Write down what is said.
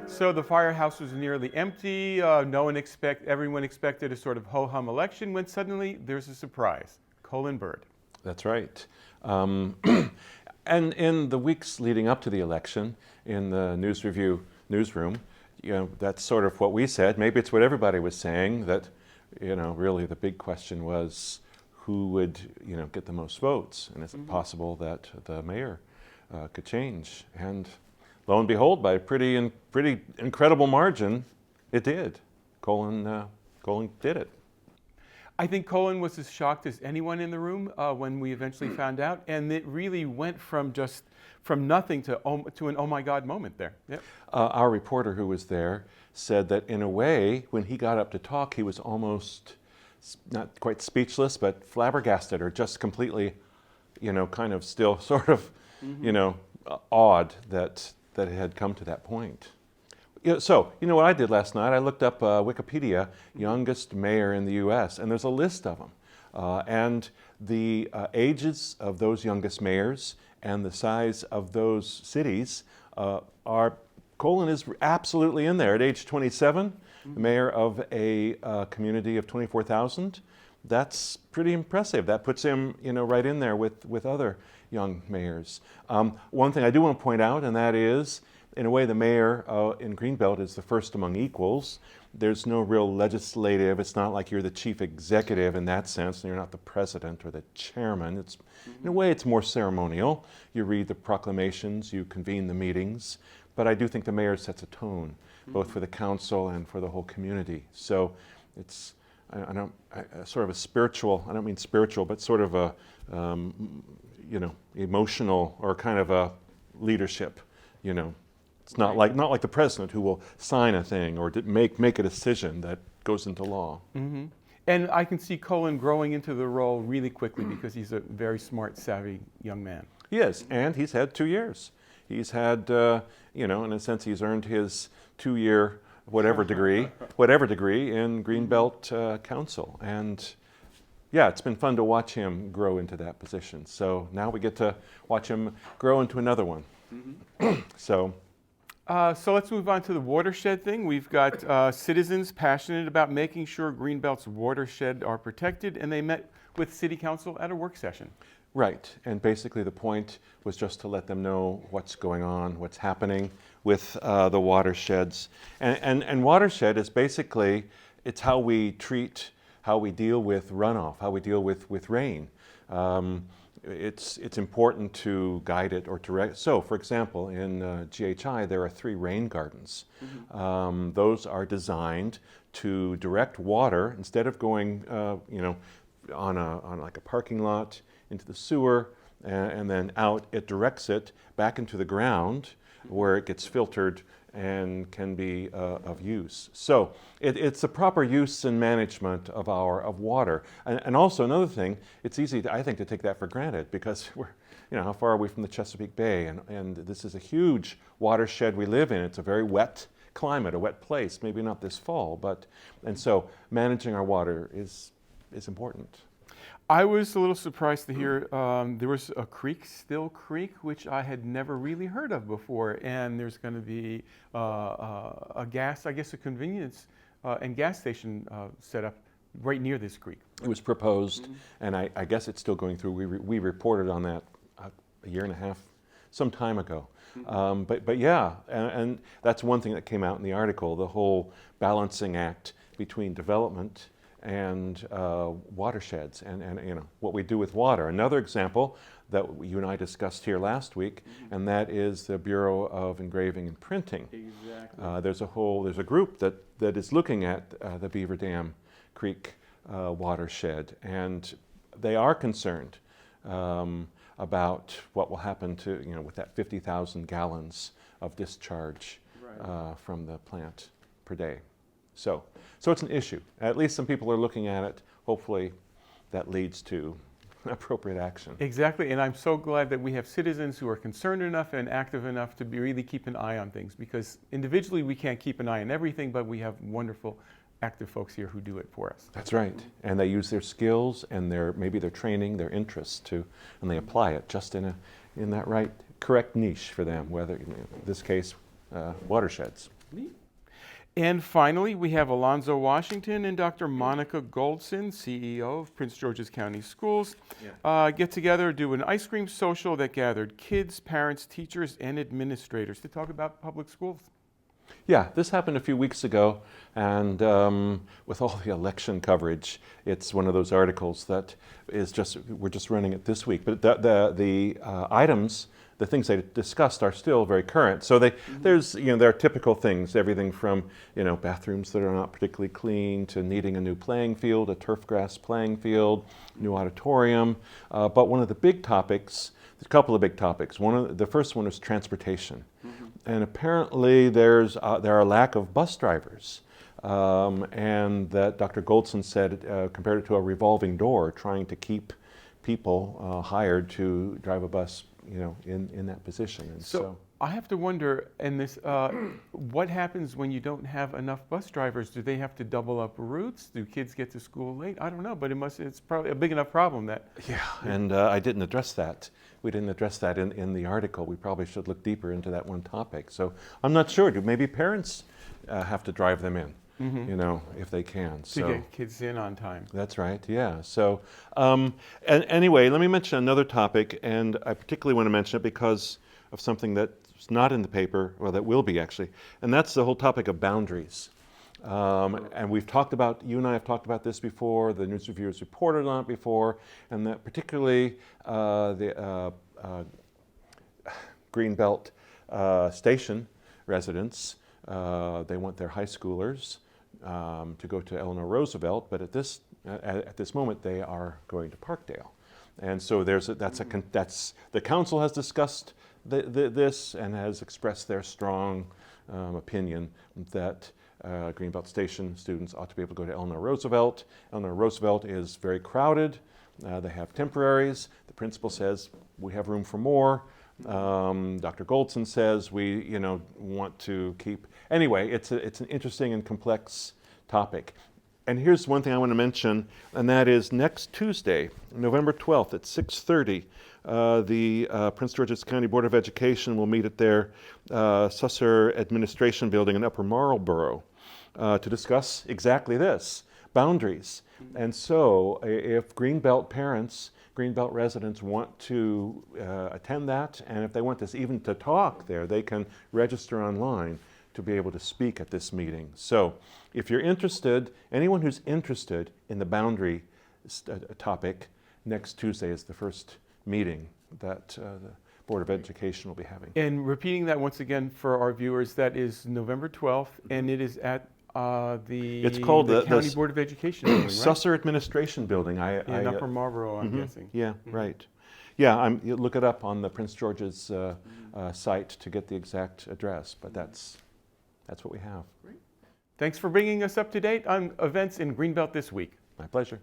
So the firehouse was nearly empty. Everyone expected a sort of ho-hum election when suddenly there's a surprise. Colin Byrd. That's right. And in the weeks leading up to the election, in the News Review newsroom, that's sort of what we said. Maybe it's what everybody was saying, that, really the big question was who would, get the most votes, and is it possible that the mayor could change? And lo and behold, by a pretty incredible margin, it did. Colin did it. I think Colin was as shocked as anyone in the room when we eventually found out, and it really went from nothing to an oh my God moment there. Yep. Our reporter who was there said that in a way, when he got up to talk, he was almost not quite speechless, but flabbergasted, or just completely, kind of still sort of, awed that it had come to that point. So, what I did last night? I looked up Wikipedia, youngest mayor in the U.S., and there's a list of them. And the ages of those youngest mayors and the size of those cities Colin is absolutely in there. At age 27, the mayor of a community of 24,000. That's pretty impressive. That puts him, right in there with other young mayors. One thing I do want to point out, and that is, in a way, the mayor in Greenbelt is the first among equals. There's no real legislative. It's not like you're the chief executive in that sense, and you're not the president or the chairman. It's, in a way, it's more ceremonial. You read the proclamations, you convene the meetings, but I do think the mayor sets a tone, both for the council and for the whole community. So it's sort of a spiritual, I don't mean spiritual, but sort of a, emotional or kind of a leadership, It's not like the president who will sign a thing or make a decision that goes into law. Mm-hmm. And I can see Colin growing into the role really quickly because he's a very smart, savvy young man. He is, and he's had 2 years. He's had, in a sense, he's earned his 2-year whatever degree in Greenbelt Council. And yeah, it's been fun to watch him grow into that position. So now we get to watch him grow into another one. Mm-hmm. So let's move on to the watershed thing. We've got citizens passionate about making sure Greenbelt's watershed are protected, and they met with City Council at a work session. Right, and basically the point was just to let them know what's going on, what's happening with the watersheds. And watershed is basically, it's how we deal with runoff, how we deal with rain. It's important to guide it or to so for example, in GHI there are 3 rain gardens. Mm-hmm. Those are designed to direct water instead of going on like a parking lot into the sewer and then out. It directs it back into the ground where it gets filtered and can be of use. So it's a proper use and management of water. And also another thing, it's easy, I think, to take that for granted because we're, how far are we from the Chesapeake Bay? And this is a huge watershed we live in. It's a very wet climate, a wet place, maybe not this fall, and so managing our water is important. I was a little surprised to hear there was a creek, Still Creek, which I had never really heard of before, and there's going to be a convenience and gas station set up right near this creek. It was proposed, and I guess it's still going through. We reported on that a year and a half, some time ago. But yeah, and that's one thing that came out in the article, the whole balancing act between development and watersheds and what we do with water. Another example that you and I discussed here last week, and that is the Bureau of Engraving and Printing. Exactly. There's a group that is looking at the Beaver Dam Creek watershed, and they are concerned about what will happen to with that 50,000 gallons of discharge from the plant per day. So it's an issue. At least some people are looking at it. Hopefully that leads to appropriate action. Exactly, and I'm so glad that we have citizens who are concerned enough and active enough to really keep an eye on things, because individually we can't keep an eye on everything, but we have wonderful active folks here who do it for us. That's right. And they use their skills and maybe their training, their interests and they apply it just in that right, correct niche for them, whether, in this case, watersheds. Neat. And finally, we have Alonzo Washington and Dr. Monica Goldson, CEO of Prince George's County Schools, get together, do an ice cream social that gathered kids, parents, teachers, and administrators to talk about public schools. Yeah, this happened a few weeks ago, and with all the election coverage, it's one of those articles that is we're just running it this week. But the items, the things they discussed are still very current. So there are typical things, everything from, bathrooms that are not particularly clean to needing a new playing field, a turf grass playing field, new auditorium. But one of the big topics, a couple of big topics. The first one is transportation. And apparently there are a lack of bus drivers, and that Dr. Goldson said compared it to a revolving door, trying to keep people hired to drive a bus, in that position. And so I have to wonder, what happens when you don't have enough bus drivers? Do they have to double up routes? Do kids get to school late? I don't know, but it's probably a big enough problem that. Yeah, and I didn't address that. We didn't address that in the article. We probably should look deeper into that one topic. So I'm not sure. Do maybe parents have to drive them in, if they can. To get kids in on time. That's right, yeah. So and anyway, let me mention another topic, and I particularly want to mention it because of something that's not in the paper, well, that will be actually, and that's the whole topic of boundaries. And you and I have talked about this before, the News Review has reported on it before, and that particularly the Greenbelt station residents, they want their high schoolers to go to Eleanor Roosevelt, but at this moment they are going to Parkdale. And so the council has discussed this and has expressed their strong opinion that Greenbelt Station students ought to be able to go to Eleanor Roosevelt. Eleanor Roosevelt is very crowded. They have temporaries. The principal says we have room for more. Dr. Goldson says we, want to keep. Anyway, it's an interesting and complex topic. And here's one thing I want to mention, and that is next Tuesday, November 12th at 6:30, the Prince George's County Board of Education will meet at their Susser Administration Building in Upper Marlboro to discuss exactly this, boundaries. And so if Greenbelt parents, Greenbelt residents want to attend that, and if they want this even to talk there, they can register online to be able to speak at this meeting. So if you're interested, anyone who's interested in the boundary topic, next Tuesday is the first meeting that the Board of Education will be having. And repeating that once again for our viewers, that is November 12th, and it is at it's called the County Board of Education building, right? Susser Administration Building. In Upper Marlboro, I'm guessing. Yeah, right. Yeah, you look it up on the Prince George's site to get the exact address, but that's what we have. Great. Thanks for bringing us up to date on events in Greenbelt this week. My pleasure.